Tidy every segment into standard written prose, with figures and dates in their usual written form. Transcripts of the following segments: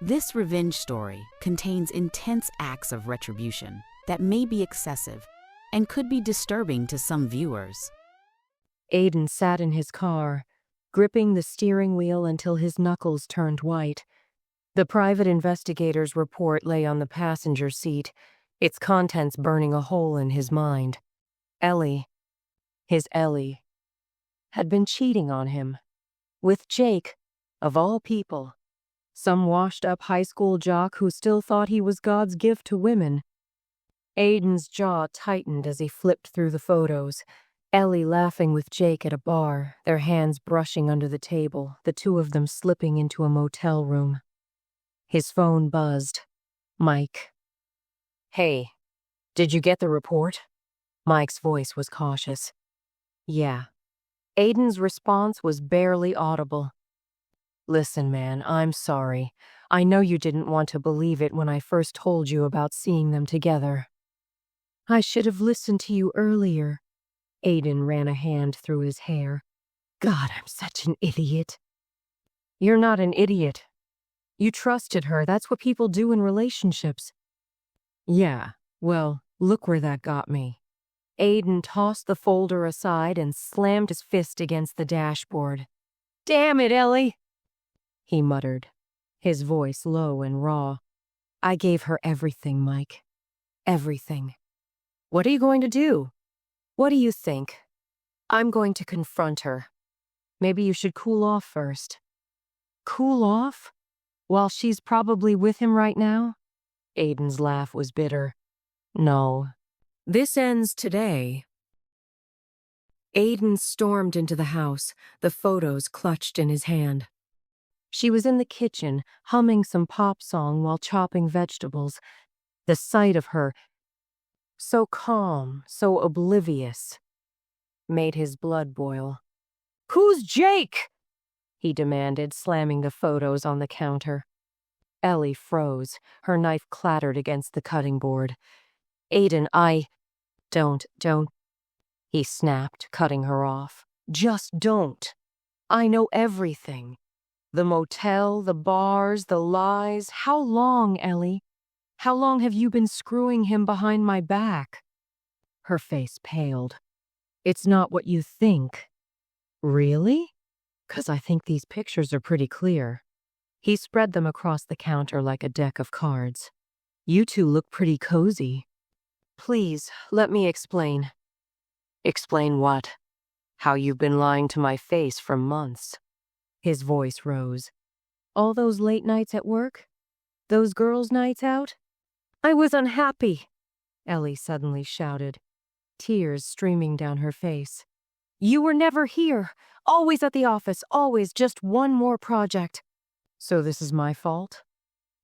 This revenge story contains intense acts of retribution that may be excessive and could be disturbing to some viewers. Aiden sat in his car, gripping the steering wheel until his knuckles turned white. The private investigator's report lay on the passenger seat, its contents burning a hole in his mind. His Ellie, had been cheating on him. With Jake, of all people. Some washed-up high school jock who still thought he was God's gift to women. Aiden's jaw tightened as he flipped through the photos. Ellie laughing with Jake at a bar, their hands brushing under the table, the two of them slipping into a motel room. His phone buzzed. Mike. "Hey, did you get the report?" Mike's voice was cautious. "Yeah." Aiden's response was barely audible. "Listen, man, I'm sorry. I know you didn't want to believe it when I first told you about seeing them together." "I should have listened to you earlier." Aiden ran a hand through his hair. "God, I'm such an idiot." "You're not an idiot. You trusted her. That's what people do in relationships." "Yeah, well, look where that got me." Aiden tossed the folder aside and slammed his fist against the dashboard. "Damn it, Ellie," he muttered, his voice low and raw. "I gave her everything, Mike. Everything." "What are you going to do?" "What do you think?" "I'm going to confront her." "Maybe you should cool off first." "Cool off? While she's probably with him right now?" Aiden's laugh was bitter. "No. This ends today." Aiden stormed into the house, the photos clutched in his hand. She was in the kitchen, humming some pop song while chopping vegetables. The sight of her, so calm, so oblivious, made his blood boil. "Who's Jake?" he demanded, slamming the photos on the counter. Ellie froze, her knife clattered against the cutting board. "Aiden, Don't, he snapped, cutting her off. "Just don't. I know everything. The motel, the bars, the lies. How long, Ellie? How long have you been screwing him behind my back?" Her face paled. "It's not what you think." "Really? 'Cause I think these pictures are pretty clear." He spread them across the counter like a deck of cards. "You two look pretty cozy." "Please, let me explain." "Explain what?" "How you've been lying to my face for months." His voice rose. "All those late nights at work? Those girls' nights out?" "I was unhappy," Ellie suddenly shouted, tears streaming down her face. "You were never here. Always at the office, always just one more project." "So this is my fault?"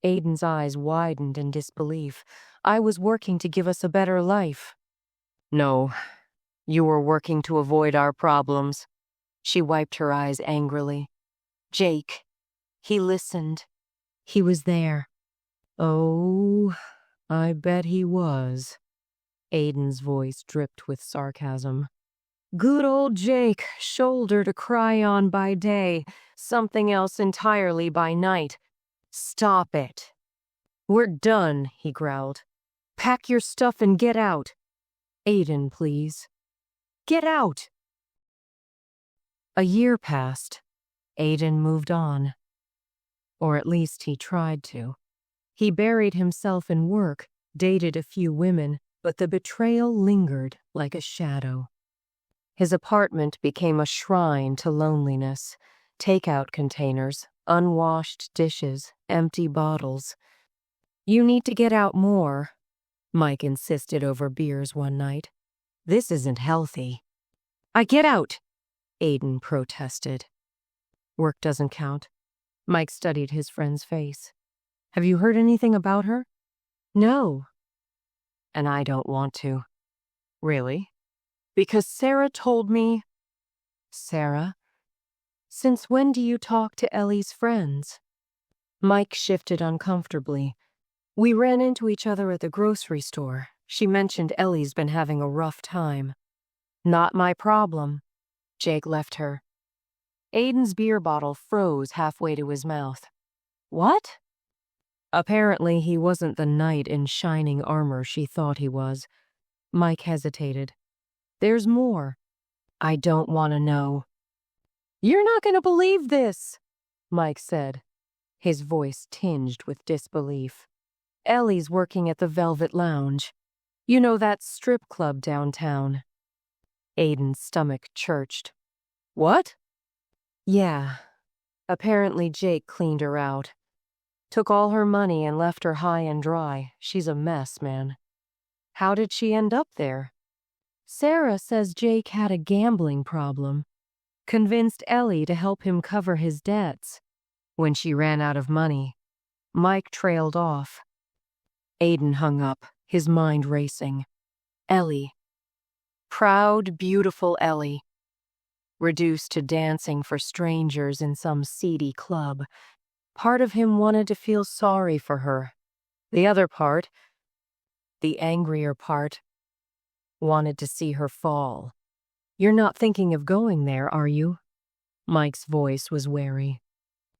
Aiden's eyes widened in disbelief. "I was working to give us a better life." "No, you were working to avoid our problems." She wiped her eyes angrily. "Jake, he listened. He was there." "Oh, I bet he was." Aiden's voice dripped with sarcasm. "Good old Jake, shoulder to cry on by day, something else entirely by night. Stop it." "We're done," he growled. "Pack your stuff and get out." "Aiden, please." "Get out." A year passed. Aiden moved on. Or at least he tried to. He buried himself in work, dated a few women, but the betrayal lingered like a shadow. His apartment became a shrine to loneliness. Takeout containers, unwashed dishes, empty bottles. "You need to get out more," Mike insisted over beers one night. "This isn't healthy." "I get out," Aiden protested. "Work doesn't count." Mike studied his friend's face. "Have you heard anything about her?" "No." "And I don't want to." "Really?" "Because Sarah told me." "Sarah? Since when do you talk to Ellie's friends?" Mike shifted uncomfortably. "We ran into each other at the grocery store. She mentioned Ellie's been having a rough time." "Not my problem." Jake left her. Aiden's beer bottle froze halfway to his mouth. "What?" Apparently, he wasn't the knight in shining armor she thought he was. Mike hesitated. There's more. I don't want to know. You're not going to believe this, Mike said, his voice tinged with disbelief. Ellie's working at the Velvet Lounge. You know, that strip club downtown. Aiden's stomach churched. What? Yeah. Apparently Jake cleaned her out. Took all her money and left her high and dry. She's a mess, man. How did she end up there? Sarah says Jake had a gambling problem. Convinced Ellie to help him cover his debts. When she ran out of money, Mike trailed off. Aiden hung up, his mind racing. Ellie. Proud, beautiful Ellie. Reduced to dancing for strangers in some seedy club. Part of him wanted to feel sorry for her. The other part, the angrier part, wanted to see her fall. You're not thinking of going there, are you? Mike's voice was wary.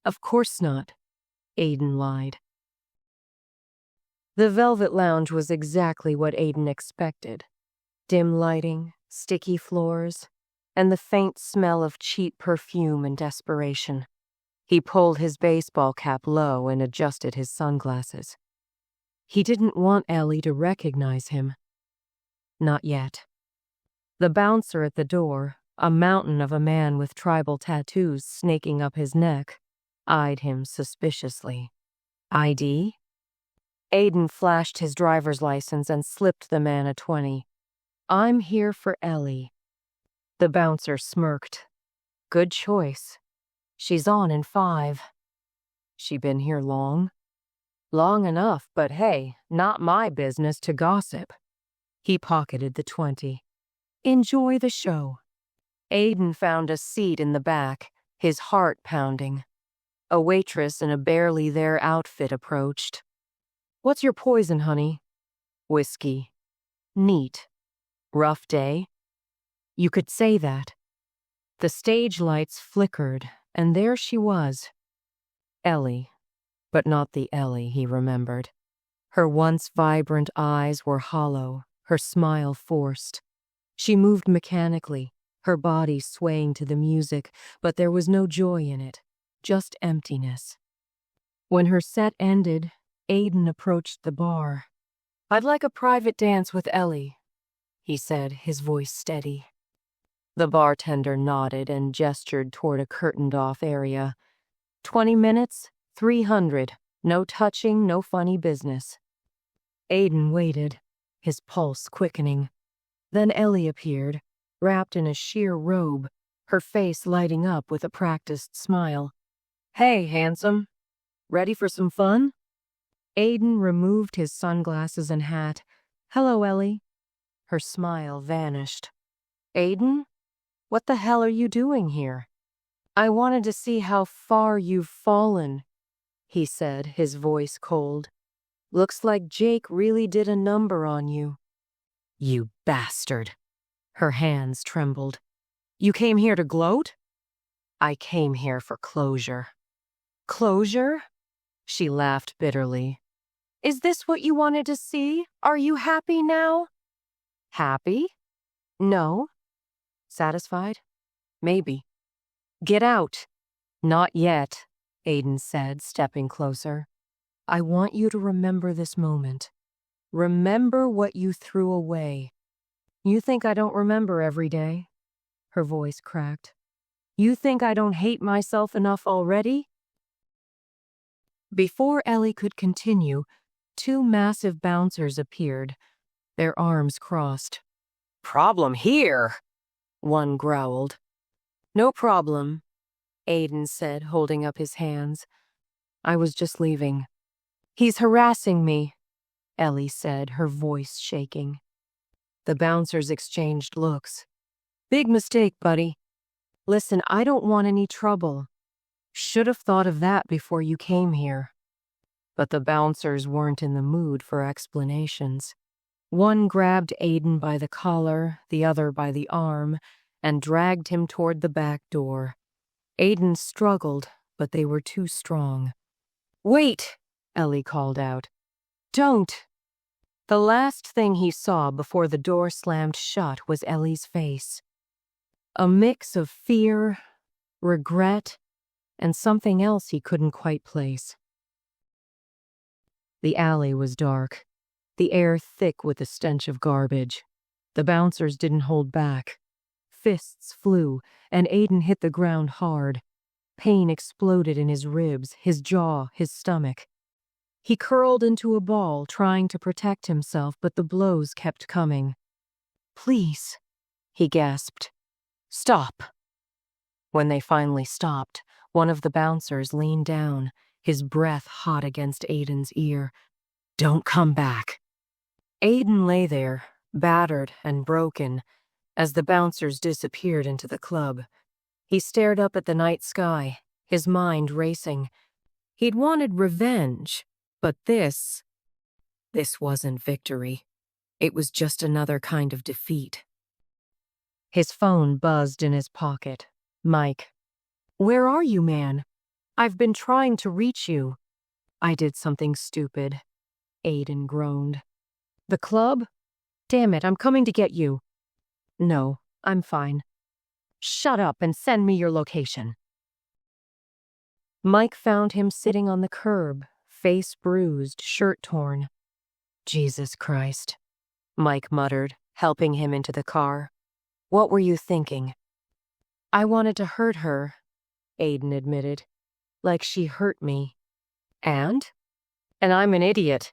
Of course not, Aiden lied. The Velvet Lounge was exactly what Aiden expected. Dim lighting, sticky floors, and the faint smell of cheap perfume and desperation. He pulled his baseball cap low and adjusted his sunglasses. He didn't want Ellie to recognize him. Not yet. The bouncer at the door, a mountain of a man with tribal tattoos snaking up his neck, eyed him suspiciously. ID? Aiden flashed his driver's license and slipped the man a 20. I'm here for Ellie. The bouncer smirked. Good choice. She's on in 5. She been here long? Long enough, but hey, not my business to gossip. He pocketed the 20. Enjoy the show. Aiden found a seat in the back, his heart pounding. A waitress in a barely there outfit approached. What's your poison, honey? Whiskey. Neat. Rough day? You could say that. The stage lights flickered, and there she was. Ellie, but not the Ellie he remembered. Her once vibrant eyes were hollow, her smile forced. She moved mechanically, her body swaying to the music, but there was no joy in it, just emptiness. When her set ended, Aiden approached the bar. I'd like a private dance with Ellie, he said, his voice steady. The bartender nodded and gestured toward a curtained-off area. 20 minutes, 300. No touching, no funny business. Aiden waited, his pulse quickening. Then Ellie appeared, wrapped in a sheer robe, her face lighting up with a practiced smile. Hey, handsome. Ready for some fun? Aiden removed his sunglasses and hat. Hello, Ellie. Her smile vanished. Aiden? What the hell are you doing here? I wanted to see how far you've fallen, he said, his voice cold. Looks like Jake really did a number on you. You bastard. Her hands trembled. You came here to gloat? I came here for closure. Closure? She laughed bitterly. Is this what you wanted to see? Are you happy now? Happy? No. Satisfied? Maybe. Get out. Not yet, Aiden said, stepping closer. I want you to remember this moment. Remember what you threw away. You think I don't remember every day? Her voice cracked. You think I don't hate myself enough already? Before Ellie could continue, 2 massive bouncers appeared, their arms crossed. Problem here, one growled. No problem, Aiden said, holding up his hands. I was just leaving. He's harassing me, Ellie said, her voice shaking. The bouncers exchanged looks. Big mistake, buddy. Listen, I don't want any trouble. Should have thought of that before you came here. But the bouncers weren't in the mood for explanations. One grabbed Aiden by the collar, the other by the arm, and dragged him toward the back door. Aiden struggled, but they were too strong. Wait! Ellie called out. Don't! The last thing he saw before the door slammed shut was Ellie's face. A mix of fear, regret, and something else he couldn't quite place. The alley was dark, the air thick with the stench of garbage. The bouncers didn't hold back. Fists flew, and Aiden hit the ground hard. Pain exploded in his ribs, his jaw, his stomach. He curled into a ball, trying to protect himself, but the blows kept coming. Please, he gasped. Stop. When they finally stopped, one of the bouncers leaned down, his breath hot against Aiden's ear. Don't come back. Aiden lay there, battered and broken, as the bouncers disappeared into the club. He stared up at the night sky, his mind racing. He'd wanted revenge, but this wasn't victory. It was just another kind of defeat. His phone buzzed in his pocket. Mike. Where are you, man? I've been trying to reach you. I did something stupid. Aiden groaned. The club? Damn it, I'm coming to get you. No, I'm fine. Shut up and send me your location. Mike found him sitting on the curb, face bruised, shirt torn. Jesus Christ, Mike muttered, helping him into the car. What were you thinking? I wanted to hurt her, Aiden admitted. Like she hurt me. And I'm an idiot.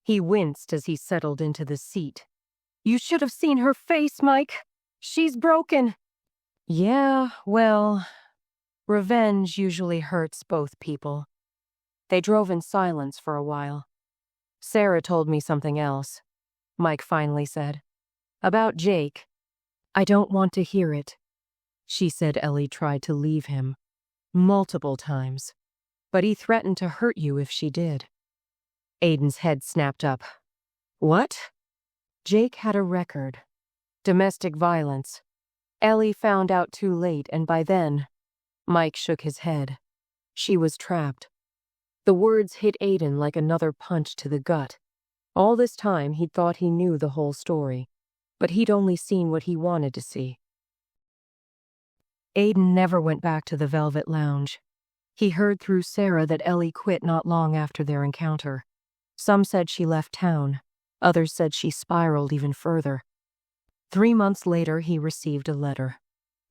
He winced as he settled into the seat. You should have seen her face, Mike. She's broken. Yeah, well, revenge usually hurts both people. They drove in silence for a while. Sarah told me something else, Mike finally said. About Jake. I don't want to hear it. She said Ellie tried to leave him. Multiple times. But he threatened to hurt you if she did. Aiden's head snapped up. What? Jake had a record. Domestic violence. Ellie found out too late, and by then, Mike shook his head. She was trapped. The words hit Aiden like another punch to the gut. All this time, he'd thought he knew the whole story, but he'd only seen what he wanted to see. Aiden never went back to the Velvet Lounge. He heard through Sarah that Ellie quit not long after their encounter. Some said she left town. Others said she spiraled even further. 3 months later, he received a letter.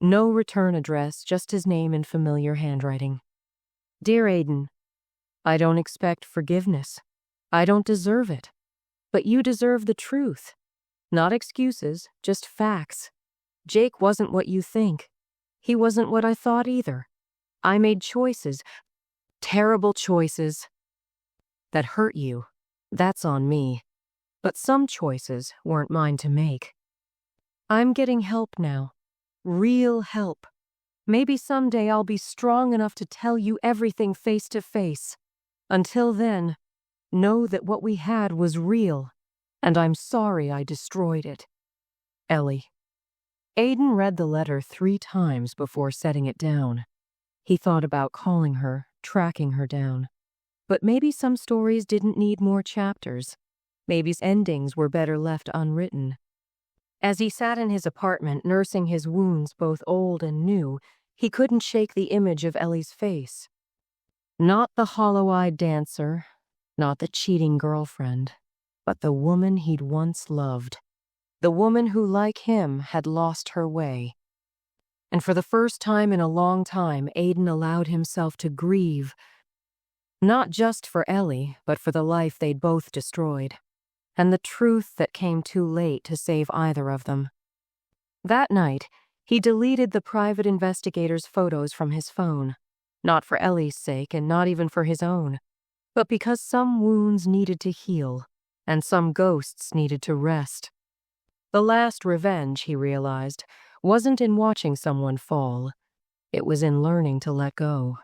No return address, just his name in familiar handwriting. Dear Aiden, I don't expect forgiveness. I don't deserve it. But you deserve the truth. Not excuses, just facts. Jake wasn't what you think. He wasn't what I thought either. I made choices, terrible choices, that hurt you. That's on me. But some choices weren't mine to make. I'm getting help now. Real help. Maybe someday I'll be strong enough to tell you everything face to face. Until then, know that what we had was real, and I'm sorry I destroyed it. Ellie. Aiden read the letter 3 times before setting it down. He thought about calling her, tracking her down. But maybe some stories didn't need more chapters. Maybe endings were better left unwritten. As he sat in his apartment, nursing his wounds both old and new, he couldn't shake the image of Ellie's face. Not the hollow-eyed dancer, not the cheating girlfriend, but the woman he'd once loved. The woman who, like him, had lost her way. And for the first time in a long time, Aiden allowed himself to grieve, not just for Ellie, but for the life they'd both destroyed, and the truth that came too late to save either of them. That night, he deleted the private investigator's photos from his phone, not for Ellie's sake and not even for his own, but because some wounds needed to heal, and some ghosts needed to rest. The last revenge, he realized, wasn't in watching someone fall. It was in learning to let go.